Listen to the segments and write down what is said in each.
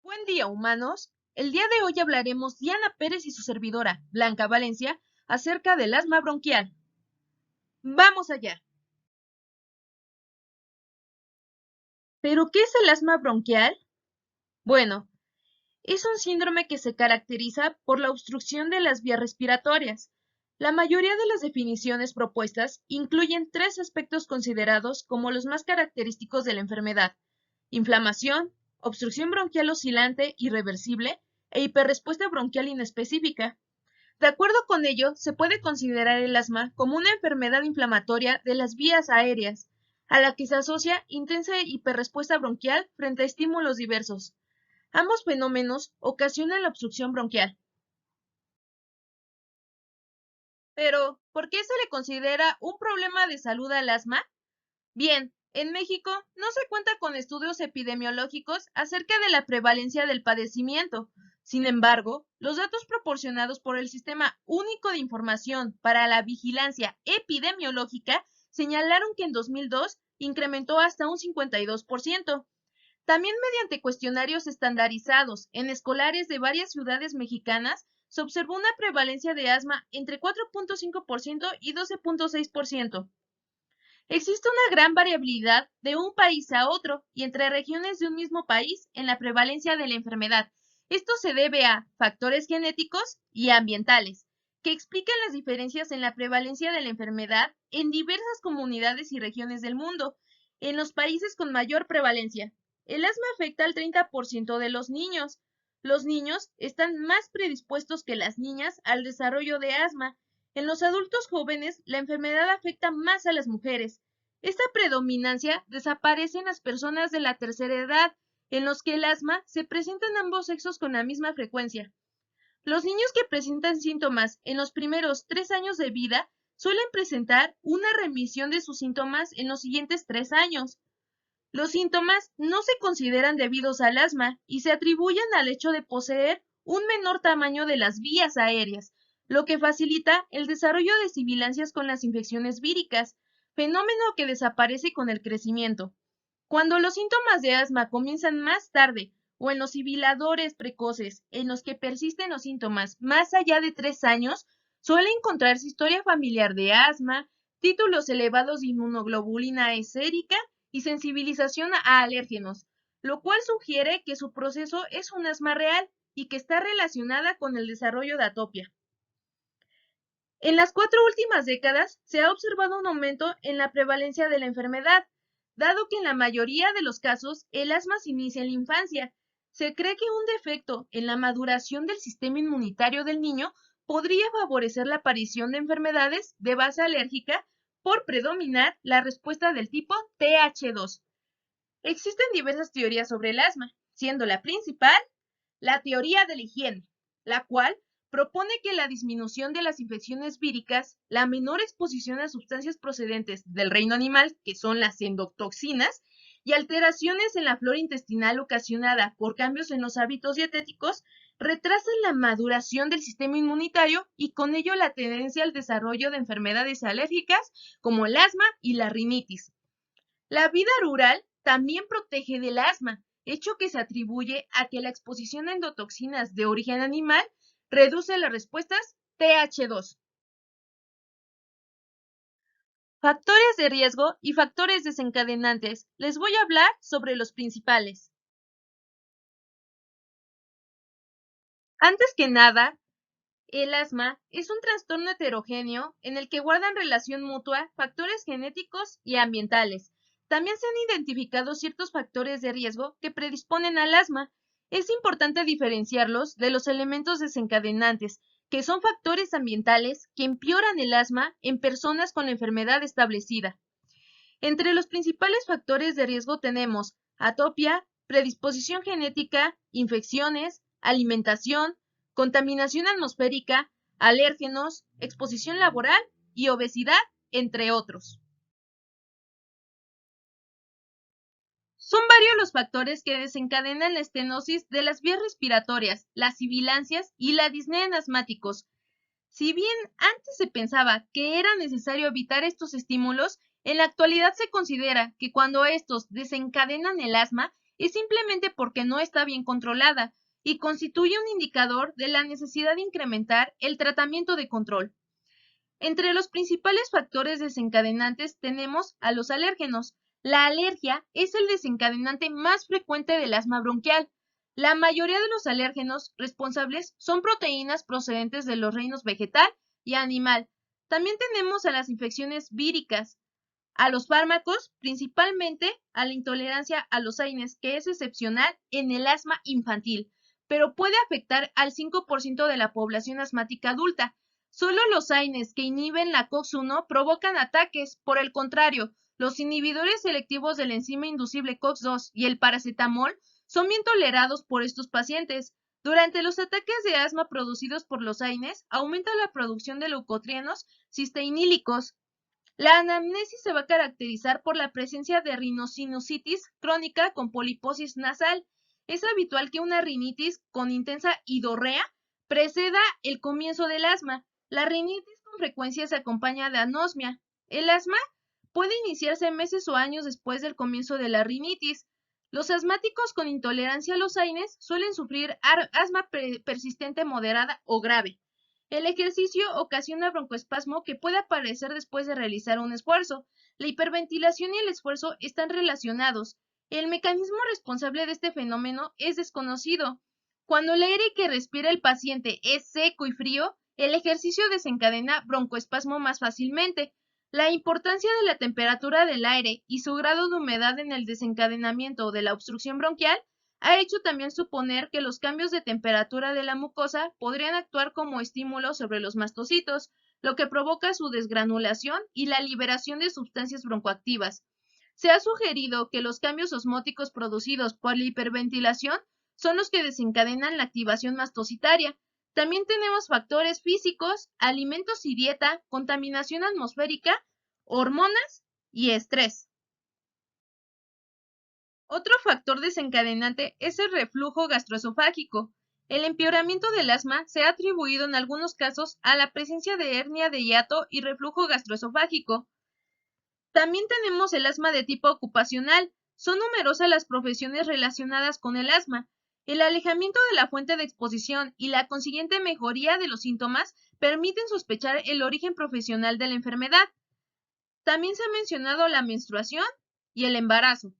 Buen día, humanos. El día de hoy hablaremos Diana Pérez y su servidora, Blanca Valencia, acerca del asma bronquial. ¡Vamos allá! ¿Pero qué es el asma bronquial? Bueno, es un síndrome que se caracteriza por la obstrucción de las vías respiratorias. La mayoría de las definiciones propuestas incluyen tres aspectos considerados como los más característicos de la enfermedad: inflamación, obstrucción bronquial oscilante irreversible e hiperrespuesta bronquial inespecífica. De acuerdo con ello, se puede considerar el asma como una enfermedad inflamatoria de las vías aéreas, a la que se asocia intensa hiperrespuesta bronquial frente a estímulos diversos. Ambos fenómenos ocasionan la obstrucción bronquial. Pero, ¿por qué se le considera un problema de salud al asma? Bien, en México no se cuenta con estudios epidemiológicos acerca de la prevalencia del padecimiento. Sin embargo, los datos proporcionados por el Sistema Único de Información para la Vigilancia Epidemiológica señalaron que en 2002 incrementó hasta un 52%. También mediante cuestionarios estandarizados en escolares de varias ciudades mexicanas, se observó una prevalencia de asma entre 4.5% y 12.6%. Existe una gran variabilidad de un país a otro y entre regiones de un mismo país en la prevalencia de la enfermedad. Esto se debe a factores genéticos y ambientales, que explican las diferencias en la prevalencia de la enfermedad en diversas comunidades y regiones del mundo. En los países con mayor prevalencia, el asma afecta al 30% de los niños. Los niños están más predispuestos que las niñas al desarrollo de asma. En los adultos jóvenes, la enfermedad afecta más a las mujeres. Esta predominancia desaparece en las personas de la tercera edad, en los que el asma se presenta en ambos sexos con la misma frecuencia. Los niños que presentan síntomas en los primeros 3 años de vida suelen presentar una remisión de sus síntomas en los siguientes 3 años. Los síntomas no se consideran debidos al asma y se atribuyen al hecho de poseer un menor tamaño de las vías aéreas, lo que facilita el desarrollo de sibilancias con las infecciones víricas, fenómeno que desaparece con el crecimiento. Cuando los síntomas de asma comienzan más tarde o en los sibiladores precoces en los que persisten los síntomas más allá de 3 años, suele encontrarse historia familiar de asma, títulos elevados de inmunoglobulina E sérica y sensibilización a alérgenos, lo cual sugiere que su proceso es un asma real y que está relacionada con el desarrollo de atopia. En las 4 últimas décadas se ha observado un aumento en la prevalencia de la enfermedad, dado que en la mayoría de los casos el asma se inicia en la infancia. Se cree que un defecto en la maduración del sistema inmunitario del niño podría favorecer la aparición de enfermedades de base alérgica por predominar la respuesta del tipo Th2. Existen diversas teorías sobre el asma, siendo la principal la teoría de la higiene, la cual propone que la disminución de las infecciones víricas, la menor exposición a sustancias procedentes del reino animal, que son las endotoxinas, y alteraciones en la flora intestinal ocasionada por cambios en los hábitos dietéticos, retrasan la maduración del sistema inmunitario y con ello la tendencia al desarrollo de enfermedades alérgicas como el asma y la rinitis. La vida rural también protege del asma, hecho que se atribuye a que la exposición a endotoxinas de origen animal reduce las respuestas Th2. Factores de riesgo y factores desencadenantes. Les voy a hablar sobre los principales. Antes que nada, el asma es un trastorno heterogéneo en el que guardan relación mutua factores genéticos y ambientales. También se han identificado ciertos factores de riesgo que predisponen al asma. Es importante diferenciarlos de los elementos desencadenantes, que son factores ambientales que empeoran el asma en personas con la enfermedad establecida. Entre los principales factores de riesgo tenemos atopia, predisposición genética, infecciones, alimentación, contaminación atmosférica, alérgenos, exposición laboral y obesidad, entre otros. Son varios los factores que desencadenan la estenosis de las vías respiratorias, las sibilancias y la disnea en asmáticos. Si bien antes se pensaba que era necesario evitar estos estímulos, en la actualidad se considera que cuando estos desencadenan el asma, es simplemente porque no está bien controlada y constituye un indicador de la necesidad de incrementar el tratamiento de control. Entre los principales factores desencadenantes tenemos a los alérgenos. La alergia es el desencadenante más frecuente del asma bronquial. La mayoría de los alérgenos responsables son proteínas procedentes de los reinos vegetal y animal. También tenemos a las infecciones víricas, a los fármacos, principalmente a la intolerancia a los AINES, que es excepcional en el asma infantil, pero puede afectar al 5% de la población asmática adulta. Solo los AINES que inhiben la COX-1 provocan ataques. Por el contrario, los inhibidores selectivos de la enzima inducible COX-2 y el paracetamol son bien tolerados por estos pacientes. Durante los ataques de asma producidos por los AINES, aumenta la producción de leucotrienos cisteinílicos. La anamnesis se va a caracterizar por la presencia de rinosinusitis crónica con poliposis nasal. Es habitual que una rinitis con intensa hidorrea preceda el comienzo del asma. La rinitis con frecuencia se acompaña de anosmia. El asma puede iniciarse meses o años después del comienzo de la rinitis. Los asmáticos con intolerancia a los AINES suelen sufrir asma persistente moderada o grave. El ejercicio ocasiona broncoespasmo que puede aparecer después de realizar un esfuerzo. La hiperventilación y el esfuerzo están relacionados. El mecanismo responsable de este fenómeno es desconocido. Cuando el aire que respira el paciente es seco y frío, el ejercicio desencadena broncoespasmo más fácilmente. La importancia de la temperatura del aire y su grado de humedad en el desencadenamiento de la obstrucción bronquial ha hecho también suponer que los cambios de temperatura de la mucosa podrían actuar como estímulo sobre los mastocitos, lo que provoca su desgranulación y la liberación de sustancias broncoactivas. Se ha sugerido que los cambios osmóticos producidos por la hiperventilación son los que desencadenan la activación mastocitaria. También tenemos factores físicos, alimentos y dieta, contaminación atmosférica, hormonas y estrés. Otro factor desencadenante es el reflujo gastroesofágico. El empeoramiento del asma se ha atribuido en algunos casos a la presencia de hernia de hiato y reflujo gastroesofágico. También tenemos el asma de tipo ocupacional. Son numerosas las profesiones relacionadas con el asma. El alejamiento de la fuente de exposición y la consiguiente mejoría de los síntomas permiten sospechar el origen profesional de la enfermedad. También se ha mencionado la menstruación y el embarazo.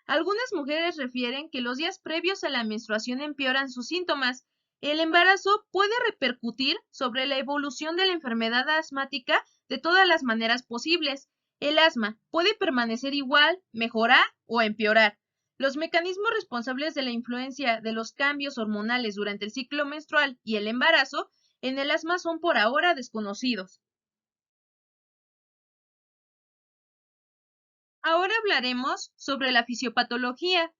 Algunas mujeres refieren que los días previos a la menstruación empeoran sus síntomas. El embarazo puede repercutir sobre la evolución de la enfermedad asmática de todas las maneras posibles. El asma puede permanecer igual, mejorar o empeorar. Los mecanismos responsables de la influencia de los cambios hormonales durante el ciclo menstrual y el embarazo en el asma son por ahora desconocidos. Ahora hablaremos sobre la fisiopatología.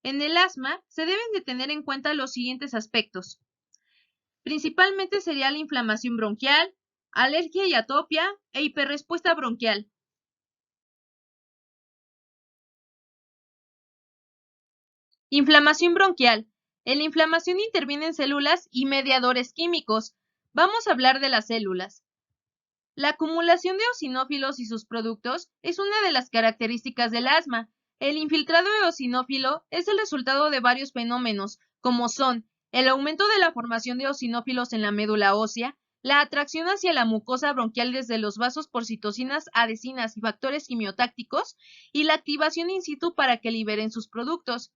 En el asma se deben de tener en cuenta los siguientes aspectos. Principalmente sería la inflamación bronquial, alergia y atopia e hiperrespuesta bronquial. Inflamación bronquial. En la inflamación intervienen células y mediadores químicos. Vamos a hablar de las células. La acumulación de eosinófilos y sus productos es una de las características del asma. El infiltrado eosinófilo es el resultado de varios fenómenos, como son el aumento de la formación de eosinófilos en la médula ósea, la atracción hacia la mucosa bronquial desde los vasos por citocinas, adhesinas y factores quimiotácticos, y la activación in situ para que liberen sus productos.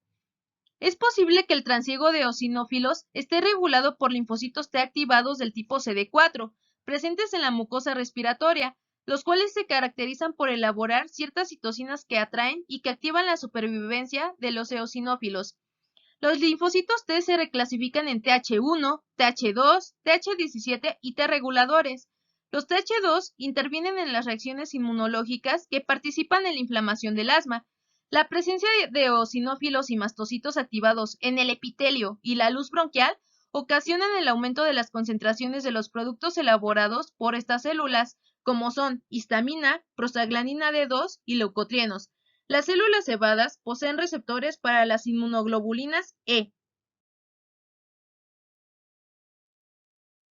Es posible que el trasiego de eosinófilos esté regulado por linfocitos T activados del tipo CD4, presentes en la mucosa respiratoria, los cuales se caracterizan por elaborar ciertas citocinas que atraen y que activan la supervivencia de los eosinófilos. Los linfocitos T se reclasifican en Th1, Th2, Th17 y T reguladores. Los Th2 intervienen en las reacciones inmunológicas que participan en la inflamación del asma. La presencia de eosinófilos y mastocitos activados en el epitelio y la luz bronquial ocasionan el aumento de las concentraciones de los productos elaborados por estas células, como son histamina, prostaglandina D2 y leucotrienos. Las células cebadas poseen receptores para las inmunoglobulinas E.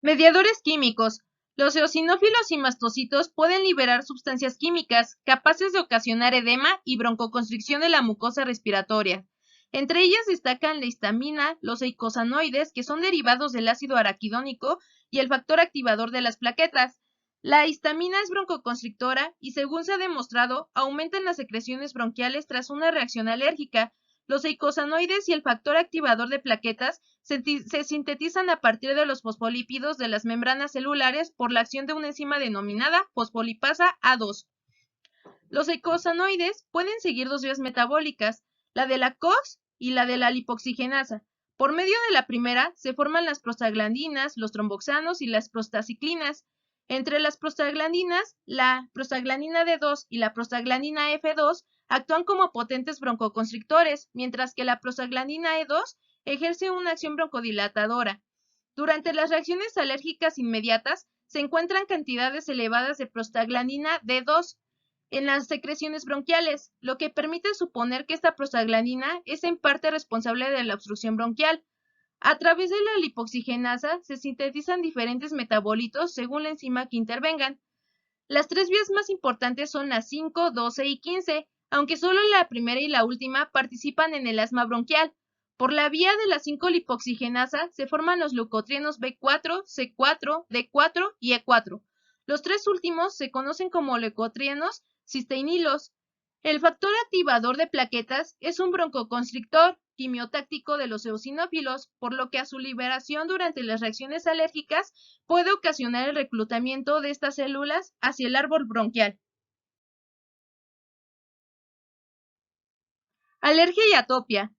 Mediadores químicos. Los eosinófilos y mastocitos pueden liberar sustancias químicas capaces de ocasionar edema y broncoconstricción de la mucosa respiratoria. Entre ellas destacan la histamina, los eicosanoides, que son derivados del ácido araquidónico, y el factor activador de las plaquetas. La histamina es broncoconstrictora y, según se ha demostrado, aumentan las secreciones bronquiales tras una reacción alérgica. Los eicosanoides y el factor activador de plaquetas se sintetizan a partir de los fosfolípidos de las membranas celulares por la acción de una enzima denominada fosfolipasa A2. Los eicosanoides pueden seguir dos vías metabólicas, la de la COX y la de la lipoxigenasa. Por medio de la primera se forman las prostaglandinas, los tromboxanos y las prostaciclinas. Entre las prostaglandinas, la prostaglandina D2 y la prostaglandina F2 actúan como potentes broncoconstrictores, mientras que la prostaglandina E2 ejerce una acción broncodilatadora. Durante las reacciones alérgicas inmediatas se encuentran cantidades elevadas de prostaglandina D2 en las secreciones bronquiales, lo que permite suponer que esta prostaglandina es en parte responsable de la obstrucción bronquial. A través de la lipoxigenasa se sintetizan diferentes metabolitos según la enzima que intervengan. Las tres vías más importantes son las 5, 12 y 15, aunque solo la primera y la última participan en el asma bronquial. Por la vía de la 5-lipoxigenasa se forman los leucotrienos B4, C4, D4 y E4. Los tres últimos se conocen como leucotrienos cisteínilos. El factor activador de plaquetas es un broncoconstrictor quimiotáctico de los eosinófilos, por lo que a su liberación durante las reacciones alérgicas puede ocasionar el reclutamiento de estas células hacia el árbol bronquial. Alergia y atopia.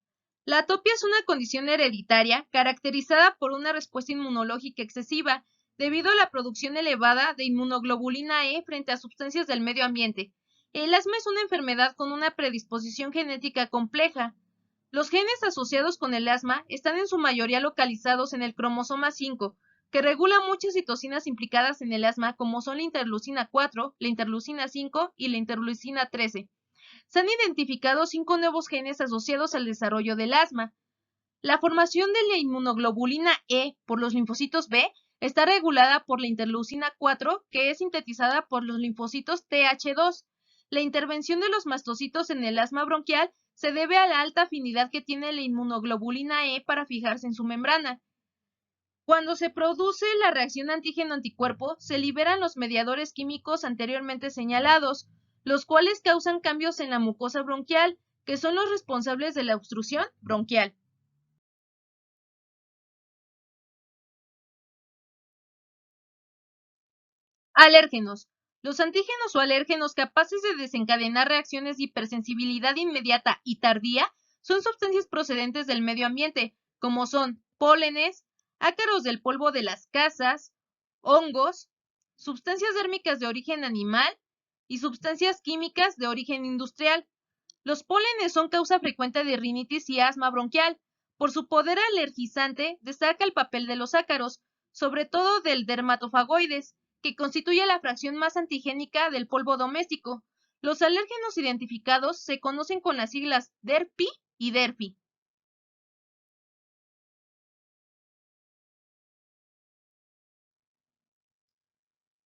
La atopia es una condición hereditaria caracterizada por una respuesta inmunológica excesiva debido a la producción elevada de inmunoglobulina E frente a sustancias del medio ambiente. El asma es una enfermedad con una predisposición genética compleja. Los genes asociados con el asma están en su mayoría localizados en el cromosoma 5, que regula muchas citocinas implicadas en el asma, como son la interleucina 4, la interleucina 5 y la interleucina 13. Se han identificado 5 nuevos genes asociados al desarrollo del asma. La formación de la inmunoglobulina E por los linfocitos B está regulada por la interleucina 4, que es sintetizada por los linfocitos Th2. La intervención de los mastocitos en el asma bronquial se debe a la alta afinidad que tiene la inmunoglobulina E para fijarse en su membrana. Cuando se produce la reacción antígeno-anticuerpo, se liberan los mediadores químicos anteriormente señalados, los cuales causan cambios en la mucosa bronquial, que son los responsables de la obstrucción bronquial. Alérgenos. Los antígenos o alérgenos capaces de desencadenar reacciones de hipersensibilidad inmediata y tardía son sustancias procedentes del medio ambiente, como son pólenes, ácaros del polvo de las casas, hongos, sustancias dérmicas de origen animal y sustancias químicas de origen industrial. Los pólenes son causa frecuente de rinitis y asma bronquial. Por su poder alergizante, destaca el papel de los ácaros, sobre todo del dermatofagoides, que constituye la fracción más antigénica del polvo doméstico. Los alérgenos identificados se conocen con las siglas DERPI y DERPI.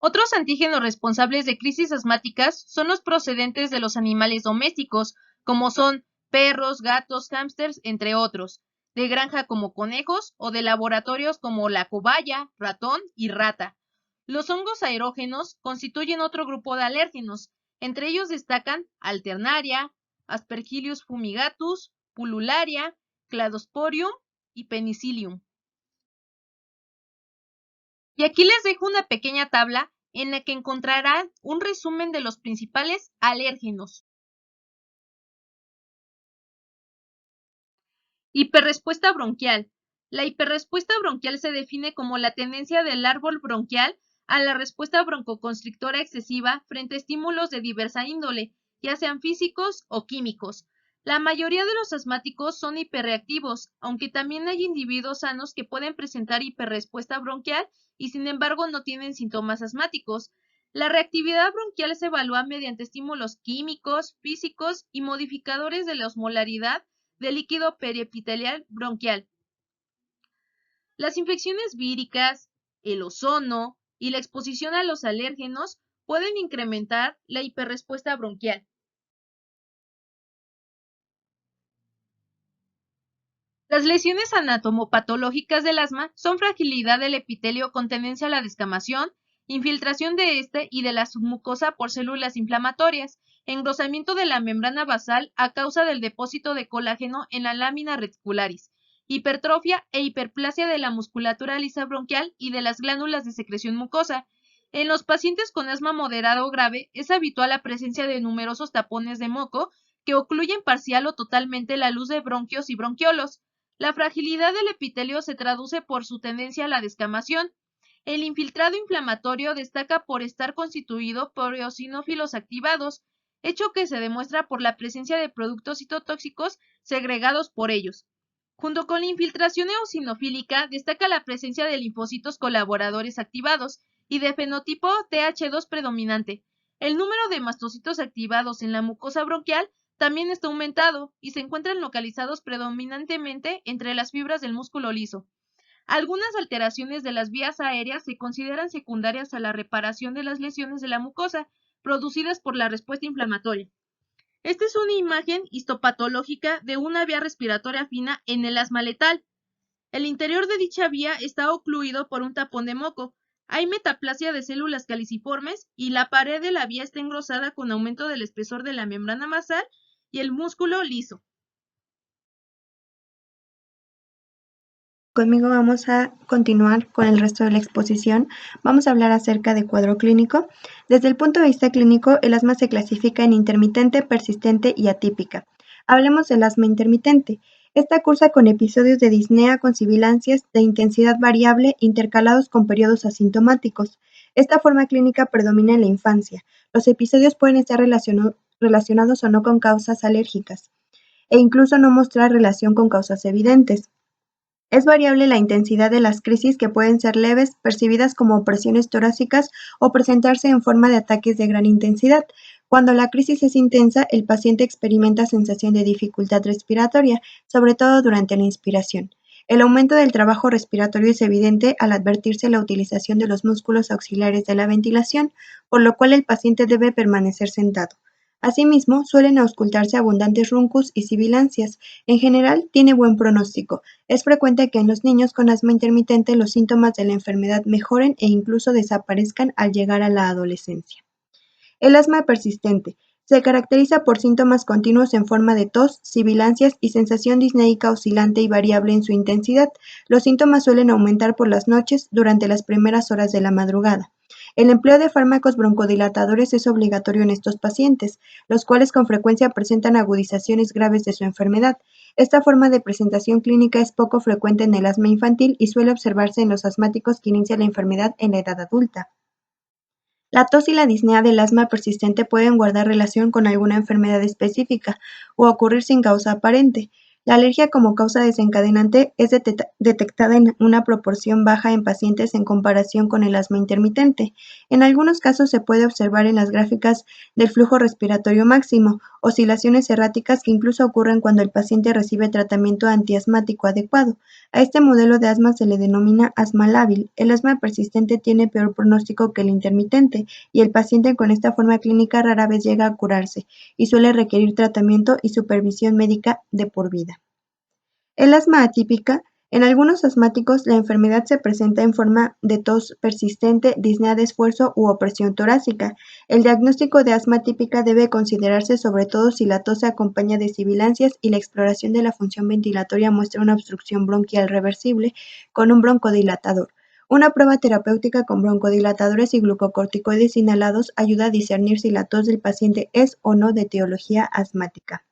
Otros antígenos responsables de crisis asmáticas son los procedentes de los animales domésticos, como son perros, gatos, hámsters, entre otros, de granja como conejos o de laboratorios como la cobaya, ratón y rata. Los hongos aerógenos constituyen otro grupo de alérgenos. Entre ellos destacan Alternaria, Aspergillus fumigatus, Pullularia, Cladosporium y Penicillium. Y aquí les dejo una pequeña tabla en la que encontrarán un resumen de los principales alérgenos. Hiperrespuesta bronquial. La hiperrespuesta bronquial se define como la tendencia del árbol bronquial a la respuesta broncoconstrictora excesiva frente a estímulos de diversa índole, ya sean físicos o químicos. La mayoría de los asmáticos son hiperreactivos, aunque también hay individuos sanos que pueden presentar hiperrespuesta bronquial y sin embargo no tienen síntomas asmáticos. La reactividad bronquial se evalúa mediante estímulos químicos, físicos y modificadores de la osmolaridad del líquido periepitelial bronquial. Las infecciones víricas, el ozono y la exposición a los alérgenos pueden incrementar la hiperrespuesta bronquial. Las lesiones anatomopatológicas del asma son fragilidad del epitelio con tendencia a la descamación, infiltración de este y de la submucosa por células inflamatorias, engrosamiento de la membrana basal a causa del depósito de colágeno en la lámina reticularis, hipertrofia e hiperplasia de la musculatura lisa bronquial y de las glándulas de secreción mucosa. En los pacientes con asma moderado o grave es habitual la presencia de numerosos tapones de moco que ocluyen parcial o totalmente la luz de bronquios y bronquiolos. La fragilidad del epitelio se traduce por su tendencia a la descamación. El infiltrado inflamatorio destaca por estar constituido por eosinófilos activados, hecho que se demuestra por la presencia de productos citotóxicos segregados por ellos. Junto con la infiltración eosinofílica destaca la presencia de linfocitos colaboradores activados y de fenotipo Th2 predominante. El número de mastocitos activados en la mucosa bronquial también está aumentado y se encuentran localizados predominantemente entre las fibras del músculo liso. Algunas alteraciones de las vías aéreas se consideran secundarias a la reparación de las lesiones de la mucosa producidas por la respuesta inflamatoria. Esta es una imagen histopatológica de una vía respiratoria fina en el asma letal. El interior de dicha vía está ocluido por un tapón de moco. Hay metaplasia de células caliciformes y la pared de la vía está engrosada con aumento del espesor de la membrana basal y el músculo liso. Conmigo vamos a continuar con el resto de la exposición. Vamos a hablar acerca de cuadro clínico. Desde el punto de vista clínico, el asma se clasifica en intermitente, persistente y atípica. Hablemos del asma intermitente. Esta cursa con episodios de disnea con sibilancias de intensidad variable intercalados con periodos asintomáticos. Esta forma clínica predomina en la infancia. Los episodios pueden estar relacionados o no con causas alérgicas e incluso no mostrar relación con causas evidentes. Es variable la intensidad de las crisis que pueden ser leves, percibidas como opresiones torácicas o presentarse en forma de ataques de gran intensidad. Cuando la crisis es intensa, el paciente experimenta sensación de dificultad respiratoria, sobre todo durante la inspiración. El aumento del trabajo respiratorio es evidente al advertirse la utilización de los músculos auxiliares de la ventilación, por lo cual el paciente debe permanecer sentado. Asimismo, suelen auscultarse abundantes runcus y sibilancias. En general, tiene buen pronóstico. Es frecuente que en los niños con asma intermitente los síntomas de la enfermedad mejoren e incluso desaparezcan al llegar a la adolescencia. El asma persistente se caracteriza por síntomas continuos en forma de tos, sibilancias y sensación disneica oscilante y variable en su intensidad. Los síntomas suelen aumentar por las noches durante las primeras horas de la madrugada. El empleo de fármacos broncodilatadores es obligatorio en estos pacientes, los cuales con frecuencia presentan agudizaciones graves de su enfermedad. Esta forma de presentación clínica es poco frecuente en el asma infantil y suele observarse en los asmáticos que inician la enfermedad en la edad adulta. La tos y la disnea del asma persistente pueden guardar relación con alguna enfermedad específica o ocurrir sin causa aparente. La alergia como causa desencadenante es detectada en una proporción baja en pacientes en comparación con el asma intermitente. En algunos casos se puede observar en las gráficas del flujo respiratorio máximo, oscilaciones erráticas que incluso ocurren cuando el paciente recibe tratamiento antiasmático adecuado. A este modelo de asma se le denomina asma lábil. El asma persistente tiene peor pronóstico que el intermitente y el paciente con esta forma clínica rara vez llega a curarse y suele requerir tratamiento y supervisión médica de por vida. El asma atípica. En algunos asmáticos, la enfermedad se presenta en forma de tos persistente, disnea de esfuerzo u opresión torácica. El diagnóstico de asma atípica debe considerarse sobre todo si la tos se acompaña de sibilancias y la exploración de la función ventilatoria muestra una obstrucción bronquial reversible con un broncodilatador. Una prueba terapéutica con broncodilatadores y glucocorticoides inhalados ayuda a discernir si la tos del paciente es o no de etiología asmática.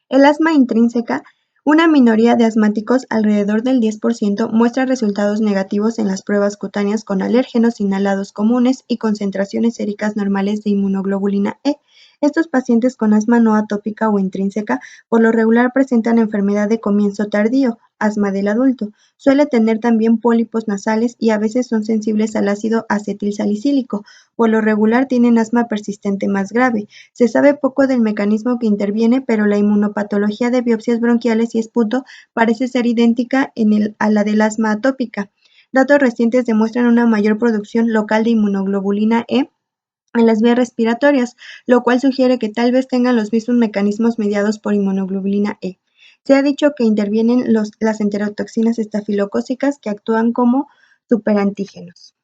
El asma intrínseca. Una minoría de asmáticos, alrededor del 10%, muestra resultados negativos en las pruebas cutáneas con alérgenos inhalados comunes y concentraciones séricas normales de inmunoglobulina E. Estos pacientes con asma no atópica o intrínseca por lo regular presentan enfermedad de comienzo tardío, asma del adulto. Suele tener también pólipos nasales y a veces son sensibles al ácido acetilsalicílico. Por lo regular tienen asma persistente más grave. Se sabe poco del mecanismo que interviene, pero la inmunopatología de biopsias bronquiales y esputo parece ser idéntica a la del asma atópica. Datos recientes demuestran una mayor producción local de inmunoglobulina E en las vías respiratorias, lo cual sugiere que tal vez tengan los mismos mecanismos mediados por inmunoglobulina E. Se ha dicho que intervienen las enterotoxinas estafilocócicas que actúan como superantígenos.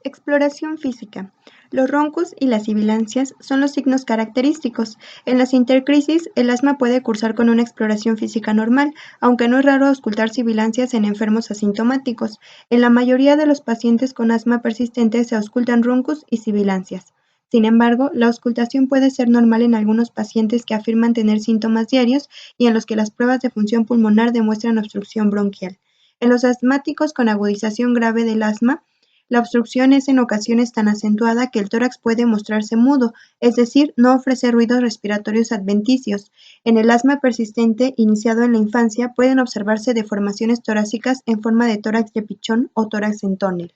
Exploración física. Los roncos y las sibilancias son los signos característicos. En las intercrisis, el asma puede cursar con una exploración física normal, aunque no es raro auscultar sibilancias en enfermos asintomáticos. En la mayoría de los pacientes con asma persistente se auscultan roncos y sibilancias. Sin embargo, la auscultación puede ser normal en algunos pacientes que afirman tener síntomas diarios y en los que las pruebas de función pulmonar demuestran obstrucción bronquial. En los asmáticos con agudización grave del asma, la obstrucción es en ocasiones tan acentuada que el tórax puede mostrarse mudo, es decir, no ofrece ruidos respiratorios adventicios. En el asma persistente iniciado en la infancia pueden observarse deformaciones torácicas en forma de tórax de pichón o tórax en tónel.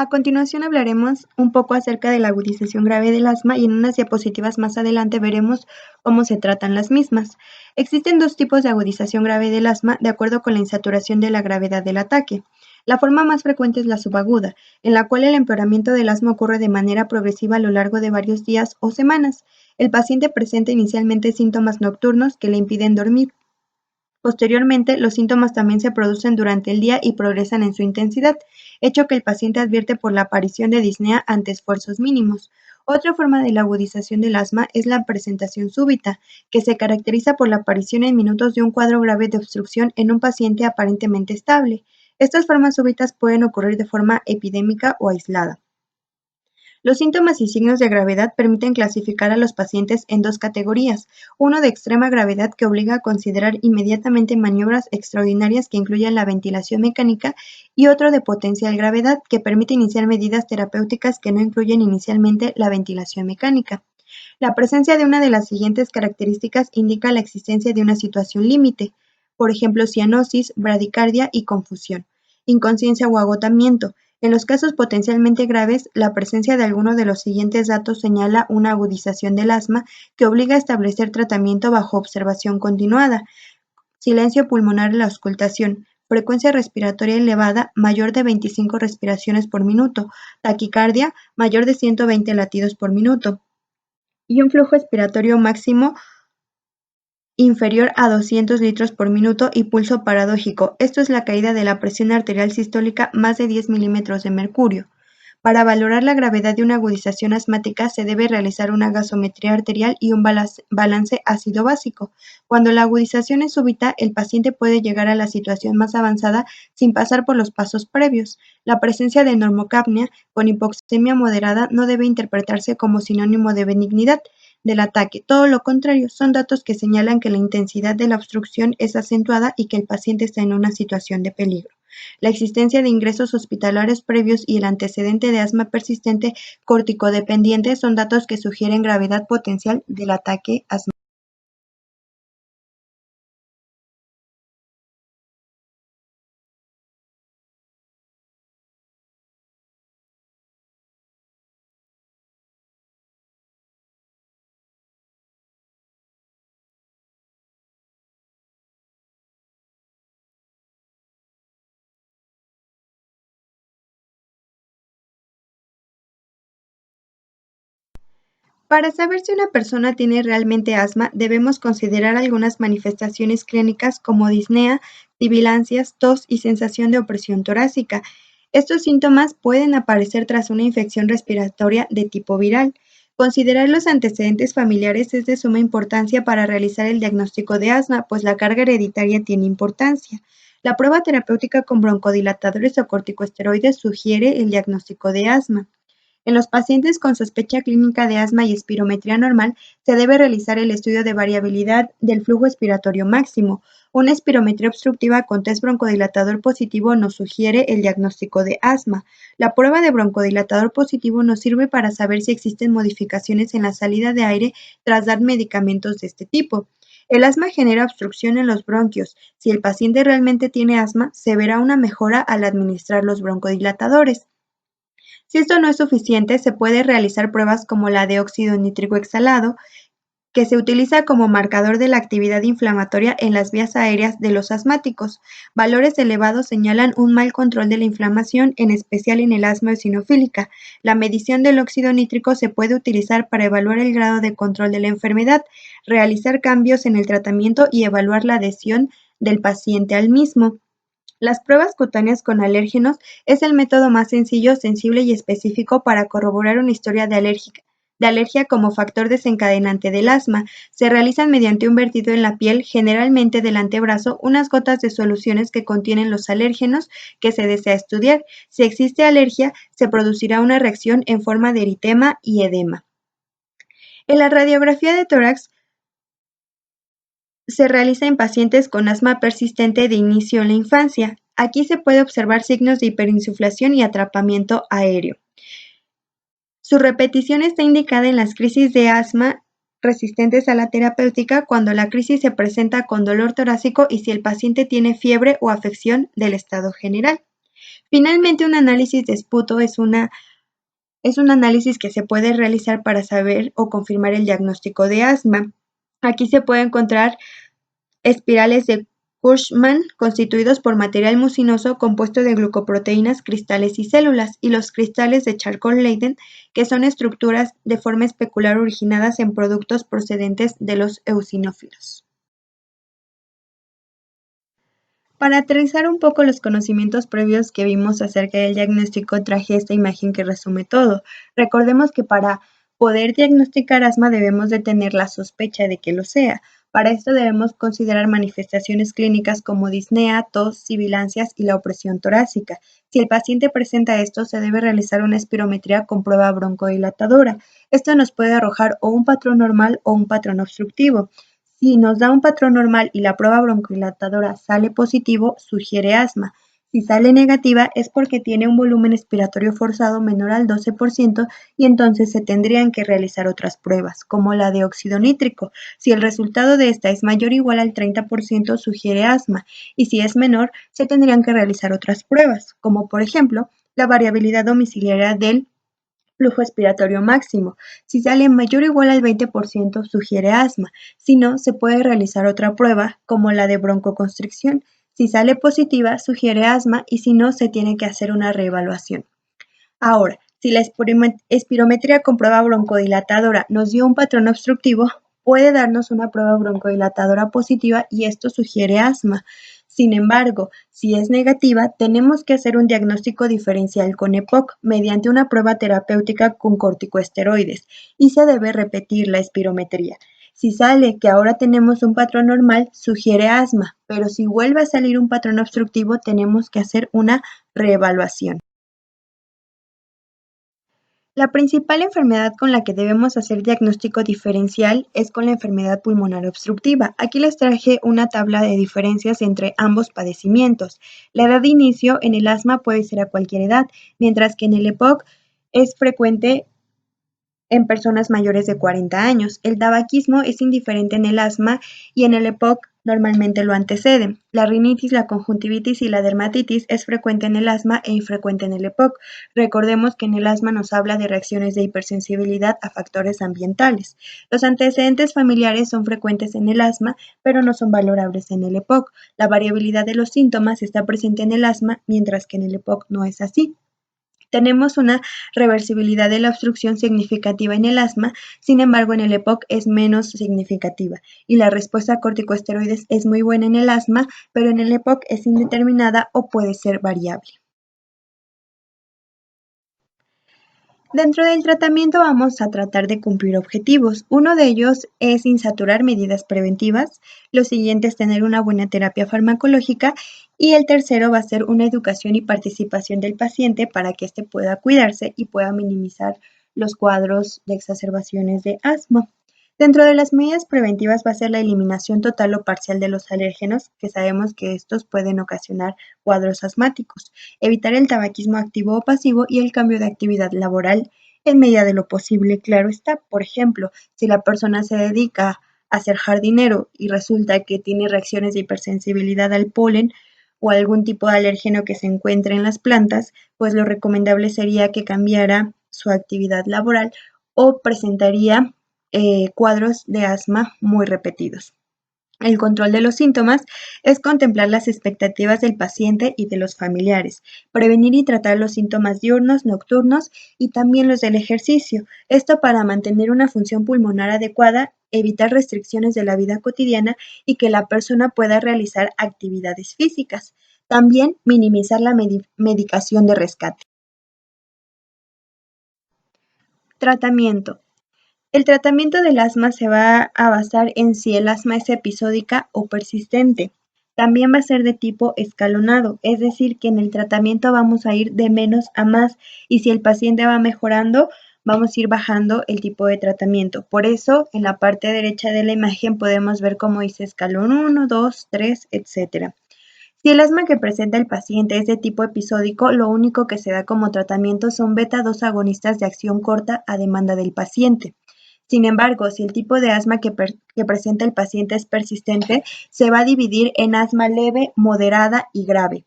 A continuación hablaremos un poco acerca de la agudización grave del asma y en unas diapositivas más adelante veremos cómo se tratan las mismas. Existen dos tipos de agudización grave del asma de acuerdo con la insaturación de la gravedad del ataque. La forma más frecuente es la subaguda, en la cual el empeoramiento del asma ocurre de manera progresiva a lo largo de varios días o semanas. El paciente presenta inicialmente síntomas nocturnos que le impiden dormir. Posteriormente, los síntomas también se producen durante el día y progresan en su intensidad, hecho que el paciente advierte por la aparición de disnea ante esfuerzos mínimos. Otra forma de la agudización del asma es la presentación súbita, que se caracteriza por la aparición en minutos de un cuadro grave de obstrucción en un paciente aparentemente estable. Estas formas súbitas pueden ocurrir de forma epidémica o aislada. Los síntomas y signos de gravedad permiten clasificar a los pacientes en dos categorías: uno de extrema gravedad que obliga a considerar inmediatamente maniobras extraordinarias que incluyan la ventilación mecánica, y otro de potencial gravedad que permite iniciar medidas terapéuticas que no incluyen inicialmente la ventilación mecánica. La presencia de una de las siguientes características indica la existencia de una situación límite, por ejemplo, cianosis, bradicardia y confusión, inconsciencia o agotamiento. En los casos potencialmente graves, la presencia de alguno de los siguientes datos señala una agudización del asma que obliga a establecer tratamiento bajo observación continuada: silencio pulmonar en la auscultación, frecuencia respiratoria elevada mayor de 25 respiraciones por minuto, taquicardia mayor de 120 latidos por minuto, y un flujo expiratorio máximo inferior a 200 litros por minuto y pulso paradójico. Esto es la caída de la presión arterial sistólica más de 10 milímetros de mercurio. Para valorar la gravedad de una agudización asmática se debe realizar una gasometría arterial y un balance ácido-básico. Cuando la agudización es súbita, el paciente puede llegar a la situación más avanzada sin pasar por los pasos previos. La presencia de normocapnia con hipoxemia moderada no debe interpretarse como sinónimo de benignidad del ataque. Todo lo contrario, son datos que señalan que la intensidad de la obstrucción es acentuada y que el paciente está en una situación de peligro. La existencia de ingresos hospitalarios previos y el antecedente de asma persistente corticodependiente son datos que sugieren gravedad potencial del ataque asmático. Para saber si una persona tiene realmente asma, debemos considerar algunas manifestaciones clínicas como disnea, sibilancias, tos y sensación de opresión torácica. Estos síntomas pueden aparecer tras una infección respiratoria de tipo viral. Considerar los antecedentes familiares es de suma importancia para realizar el diagnóstico de asma, pues la carga hereditaria tiene importancia. La prueba terapéutica con broncodilatadores o corticosteroides sugiere el diagnóstico de asma. En los pacientes con sospecha clínica de asma y espirometría normal, se debe realizar el estudio de variabilidad del flujo expiratorio máximo. Una espirometría obstructiva con test broncodilatador positivo nos sugiere el diagnóstico de asma. La prueba de broncodilatador positivo nos sirve para saber si existen modificaciones en la salida de aire tras dar medicamentos de este tipo. El asma genera obstrucción en los bronquios. Si el paciente realmente tiene asma, se verá una mejora al administrar los broncodilatadores. Si esto no es suficiente, se puede realizar pruebas como la de óxido nítrico exhalado, que se utiliza como marcador de la actividad inflamatoria en las vías aéreas de los asmáticos. Valores elevados señalan un mal control de la inflamación, en especial en el asma eosinofílica. La medición del óxido nítrico se puede utilizar para evaluar el grado de control de la enfermedad, realizar cambios en el tratamiento y evaluar la adhesión del paciente al mismo. Las pruebas cutáneas con alérgenos es el método más sencillo, sensible y específico para corroborar una historia de alergia como factor desencadenante del asma. Se realizan mediante un vertido en la piel, generalmente del antebrazo, unas gotas de soluciones que contienen los alérgenos que se desea estudiar. Si existe alergia, se producirá una reacción en forma de eritema y edema. En la radiografía de tórax se realiza en pacientes con asma persistente de inicio en la infancia. Aquí se puede observar signos de hiperinsuflación y atrapamiento aéreo. Su repetición está indicada en las crisis de asma resistentes a la terapéutica, cuando la crisis se presenta con dolor torácico y si el paciente tiene fiebre o afección del estado general. Finalmente, un análisis de esputo es un análisis que se puede realizar para saber o confirmar el diagnóstico de asma. Aquí se puede encontrar espirales de Kurzmann constituidos por material mucinoso compuesto de glucoproteínas, cristales y células, y los cristales de Charcot-Leyden, que son estructuras de forma especular originadas en productos procedentes de los eosinófilos. Para aterrizar un poco los conocimientos previos que vimos acerca del diagnóstico, traje esta imagen que resume todo. Recordemos que para poder diagnosticar asma debemos de tener la sospecha de que lo sea. Para esto debemos considerar manifestaciones clínicas como disnea, tos, sibilancias y la opresión torácica. Si el paciente presenta esto, se debe realizar una espirometría con prueba broncodilatadora. Esto nos puede arrojar o un patrón normal o un patrón obstructivo. Si nos da un patrón normal y la prueba broncodilatadora sale positivo, sugiere asma. Si sale negativa es porque tiene un volumen expiratorio forzado menor al 12% y entonces se tendrían que realizar otras pruebas, como la de óxido nítrico. Si el resultado de esta es mayor o igual al 30%, sugiere asma, y si es menor, se tendrían que realizar otras pruebas, como por ejemplo la variabilidad domiciliaria del flujo expiratorio máximo. Si sale mayor o igual al 20%, sugiere asma. Si no, se puede realizar otra prueba, como la de broncoconstricción. Si sale positiva, sugiere asma y si no, se tiene que hacer una reevaluación. Ahora, si la espirometría con prueba broncodilatadora nos dio un patrón obstructivo, puede darnos una prueba broncodilatadora positiva y esto sugiere asma. Sin embargo, si es negativa, tenemos que hacer un diagnóstico diferencial con EPOC mediante una prueba terapéutica con corticosteroides y se debe repetir la espirometría. Si sale que ahora tenemos un patrón normal, sugiere asma, pero si vuelve a salir un patrón obstructivo, tenemos que hacer una reevaluación. La principal enfermedad con la que debemos hacer diagnóstico diferencial es con la enfermedad pulmonar obstructiva. Aquí les traje una tabla de diferencias entre ambos padecimientos. La edad de inicio en el asma puede ser a cualquier edad, mientras que en el EPOC es frecuente en personas mayores de 40 años. El tabaquismo es indiferente en el asma y en el EPOC normalmente lo antecede. La rinitis, la conjuntivitis y la dermatitis es frecuente en el asma e infrecuente en el EPOC. Recordemos que en el asma nos habla de reacciones de hipersensibilidad a factores ambientales. Los antecedentes familiares son frecuentes en el asma, pero no son valorables en el EPOC. La variabilidad de los síntomas está presente en el asma, mientras que en el EPOC no es así. Tenemos una reversibilidad de la obstrucción significativa en el asma, sin embargo en el EPOC es menos significativa y la respuesta a corticosteroides es muy buena en el asma, pero en el EPOC es indeterminada o puede ser variable. Dentro del tratamiento vamos a tratar de cumplir objetivos. Uno de ellos es insaturar medidas preventivas, lo siguiente es tener una buena terapia farmacológica y el tercero va a ser una educación y participación del paciente para que éste pueda cuidarse y pueda minimizar los cuadros de exacerbaciones de asma. Dentro de las medidas preventivas va a ser la eliminación total o parcial de los alérgenos, que sabemos que estos pueden ocasionar cuadros asmáticos, evitar el tabaquismo activo o pasivo y el cambio de actividad laboral en medida de lo posible, claro está. Por ejemplo, si la persona se dedica a ser jardinero y resulta que tiene reacciones de hipersensibilidad al polen o algún tipo de alérgeno que se encuentre en las plantas, pues lo recomendable sería que cambiara su actividad laboral o presentaría cuadros de asma muy repetidos. El control de los síntomas es contemplar las expectativas del paciente y de los familiares, prevenir y tratar los síntomas diurnos, nocturnos y también los del ejercicio. Esto para mantener una función pulmonar adecuada, evitar restricciones de la vida cotidiana y que la persona pueda realizar actividades físicas. También minimizar la medicación de rescate. Tratamiento. El tratamiento del asma se va a basar en si el asma es episódica o persistente. También va a ser de tipo escalonado, es decir, que en el tratamiento vamos a ir de menos a más y si el paciente va mejorando, vamos a ir bajando el tipo de tratamiento. Por eso, en la parte derecha de la imagen podemos ver cómo dice escalón 1, 2, 3, etc. Si el asma que presenta el paciente es de tipo episódico, lo único que se da como tratamiento son beta-2 agonistas de acción corta a demanda del paciente. Sin embargo, si el tipo de asma que presenta el paciente es persistente, se va a dividir en asma leve, moderada y grave.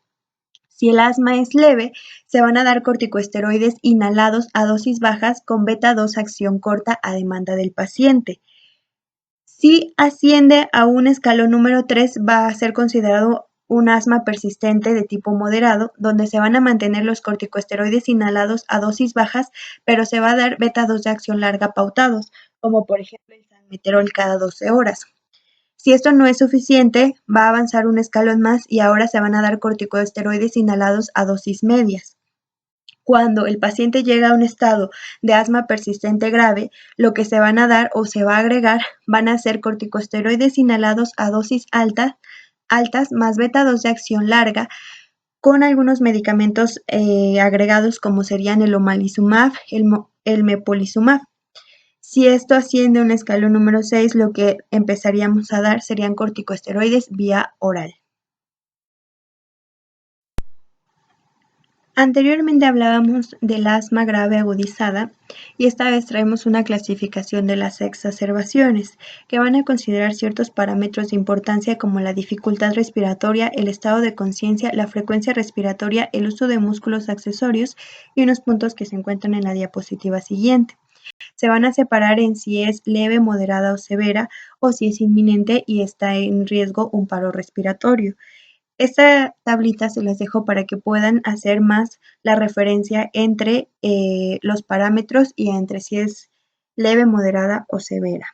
Si el asma es leve, se van a dar corticosteroides inhalados a dosis bajas con beta-2 acción corta a demanda del paciente. Si asciende a un escalón número 3, va a ser considerado un asma persistente de tipo moderado, donde se van a mantener los corticosteroides inhalados a dosis bajas, pero se va a dar beta-2 de acción larga pautados, como por ejemplo el salmeterol cada 12 horas. Si esto no es suficiente, va a avanzar un escalón más y ahora se van a dar corticosteroides inhalados a dosis medias. Cuando el paciente llega a un estado de asma persistente grave, lo que se van a dar o se va a agregar van a ser corticosteroides inhalados a dosis altas más beta-2 de acción larga, con algunos medicamentos agregados como serían el omalizumab, el mepolizumab. Si esto asciende a un escalón número 6, lo que empezaríamos a dar serían corticosteroides vía oral. Anteriormente hablábamos del asma grave agudizada y esta vez traemos una clasificación de las exacerbaciones que van a considerar ciertos parámetros de importancia como la dificultad respiratoria, el estado de conciencia, la frecuencia respiratoria, el uso de músculos accesorios y unos puntos que se encuentran en la diapositiva siguiente. Se van a separar en si es leve, moderada o severa o si es inminente y está en riesgo un paro respiratorio. Esta tablita se las dejo para que puedan hacer más la referencia entre los parámetros y entre si es leve, moderada o severa.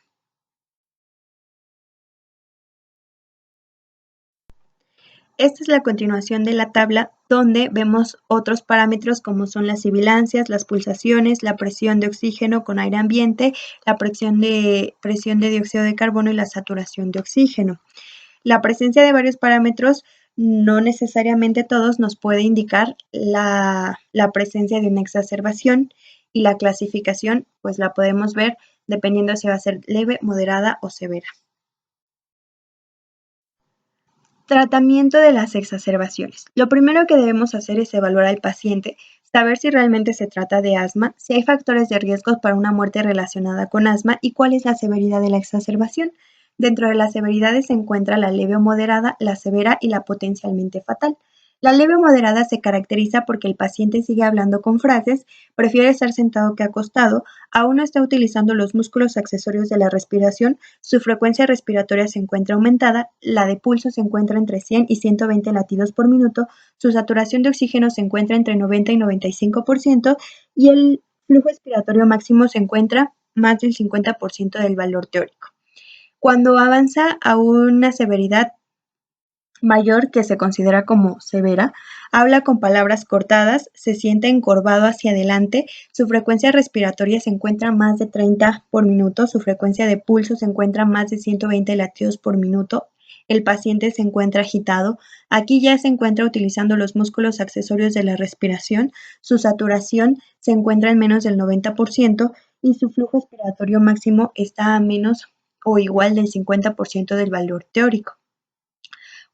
Esta es la continuación de la tabla donde vemos otros parámetros como son las sibilancias, las pulsaciones, la presión de oxígeno con aire ambiente, la presión de dióxido de carbono y la saturación de oxígeno. La presencia de varios parámetros, no necesariamente todos, nos puede indicar la presencia de una exacerbación y la clasificación pues la podemos ver dependiendo si va a ser leve, moderada o severa. Tratamiento de las exacerbaciones. Lo primero que debemos hacer es evaluar al paciente, saber si realmente se trata de asma, si hay factores de riesgo para una muerte relacionada con asma y cuál es la severidad de la exacerbación. Dentro de las severidades se encuentra la leve o moderada, la severa y la potencialmente fatal. La leve o moderada se caracteriza porque el paciente sigue hablando con frases, prefiere estar sentado que acostado, aún no está utilizando los músculos accesorios de la respiración, su frecuencia respiratoria se encuentra aumentada, la de pulso se encuentra entre 100 y 120 latidos por minuto, su saturación de oxígeno se encuentra entre 90 y 95% y el flujo expiratorio máximo se encuentra más del 50% del valor teórico. Cuando avanza a una severidad mayor que se considera como severa, habla con palabras cortadas, se siente encorvado hacia adelante, su frecuencia respiratoria se encuentra más de 30 por minuto, su frecuencia de pulso se encuentra más de 120 latidos por minuto, el paciente se encuentra agitado, aquí ya se encuentra utilizando los músculos accesorios de la respiración, su saturación se encuentra en menos del 90% y su flujo expiratorio máximo está a menos o igual del 50% del valor teórico.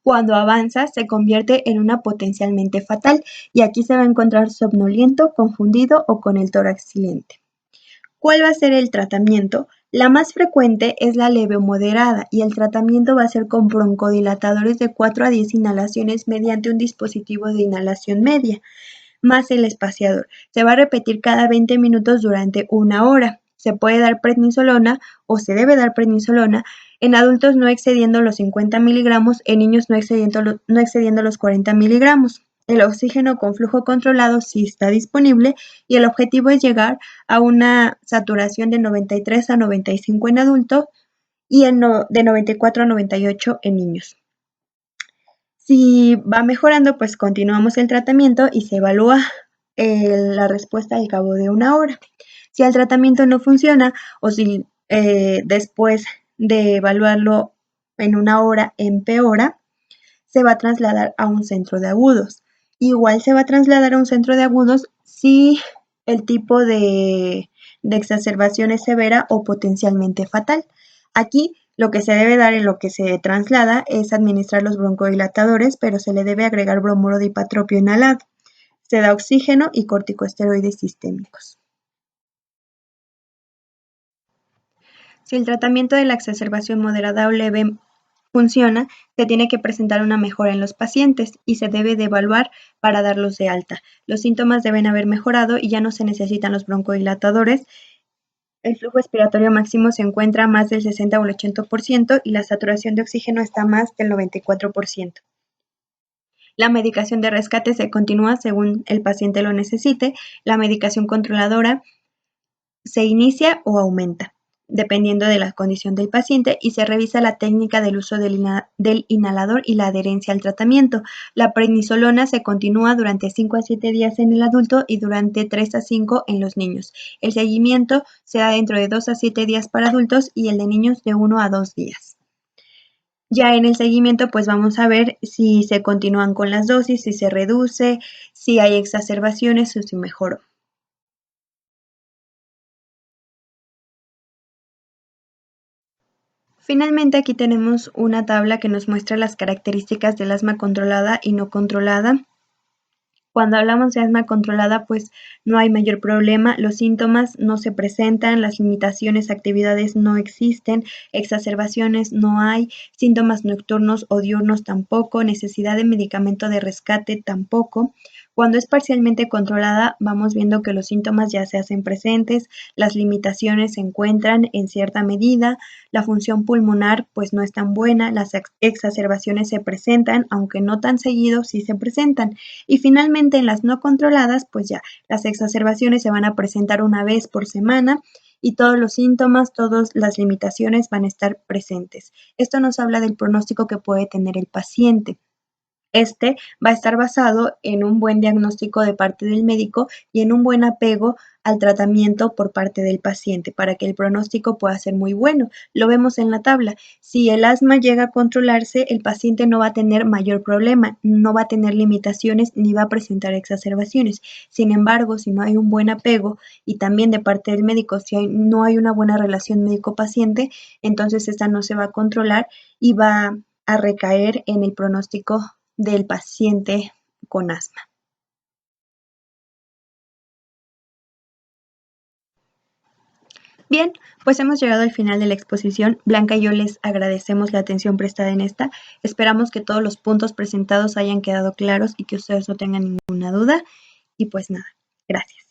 Cuando avanza, se convierte en una potencialmente fatal y aquí se va a encontrar somnoliento, confundido o con el tórax silente. ¿Cuál va a ser el tratamiento? La más frecuente es la leve o moderada y el tratamiento va a ser con broncodilatadores de 4 a 10 inhalaciones mediante un dispositivo de inhalación media, más el espaciador. Se va a repetir cada 20 minutos durante 1 hora. Se puede dar prednisolona o se debe dar prednisolona en adultos no excediendo los 50 miligramos, en niños no excediendo los 40 miligramos. El oxígeno con flujo controlado sí está disponible y el objetivo es llegar a una saturación de 93 a 95 en adultos y de 94 a 98 en niños. Si va mejorando, pues continuamos el tratamiento y se evalúa la respuesta al cabo de 1 hora. Si el tratamiento no funciona o si después de evaluarlo en 1 hora empeora, se va a trasladar a un centro de agudos. Igual se va a trasladar a un centro de agudos si el tipo de exacerbación es severa o potencialmente fatal. Aquí lo que se debe dar en lo que se traslada es administrar los broncodilatadores, pero se le debe agregar bromuro de ipatropio inhalado. Se da oxígeno y corticosteroides sistémicos. Si el tratamiento de la exacerbación moderada o leve funciona, se tiene que presentar una mejora en los pacientes y se debe de evaluar para darlos de alta. Los síntomas deben haber mejorado y ya no se necesitan los broncodilatadores. El flujo expiratorio máximo se encuentra más del 60 o el 80% y la saturación de oxígeno está más del 94%. La medicación de rescate se continúa según el paciente lo necesite. La medicación controladora se inicia o aumenta, dependiendo de la condición del paciente, y se revisa la técnica del uso del inhalador y la adherencia al tratamiento. La prednisolona se continúa durante 5 a 7 días en el adulto y durante 3 a 5 en los niños. El seguimiento se da dentro de 2 a 7 días para adultos y el de niños de 1 a 2 días. Ya en el seguimiento, pues vamos a ver si se continúan con las dosis, si se reduce, si hay exacerbaciones o si mejoró. Finalmente, aquí tenemos una tabla que nos muestra las características del asma controlada y no controlada. Cuando hablamos de asma controlada, pues no hay mayor problema, los síntomas no se presentan, las limitaciones, actividades no existen, exacerbaciones no hay, síntomas nocturnos o diurnos tampoco, necesidad de medicamento de rescate tampoco. Cuando es parcialmente controlada, vamos viendo que los síntomas ya se hacen presentes, las limitaciones se encuentran en cierta medida, la función pulmonar pues no es tan buena, las exacerbaciones se presentan, aunque no tan seguido, sí se presentan. Y finalmente en las no controladas, pues ya las exacerbaciones se van a presentar una vez por semana y todos los síntomas, todas las limitaciones van a estar presentes. Esto nos habla del pronóstico que puede tener el paciente. Este va a estar basado en un buen diagnóstico de parte del médico y en un buen apego al tratamiento por parte del paciente para que el pronóstico pueda ser muy bueno. Lo vemos en la tabla. Si el asma llega a controlarse, el paciente no va a tener mayor problema, no va a tener limitaciones ni va a presentar exacerbaciones. Sin embargo, si no hay un buen apego y también de parte del médico, si no hay una buena relación médico-paciente, entonces esta no se va a controlar y va a recaer en el pronóstico del paciente con asma. Bien, pues hemos llegado al final de la exposición. Blanca y yo les agradecemos la atención prestada en esta. Esperamos que todos los puntos presentados hayan quedado claros y que ustedes no tengan ninguna duda. Y pues nada, gracias.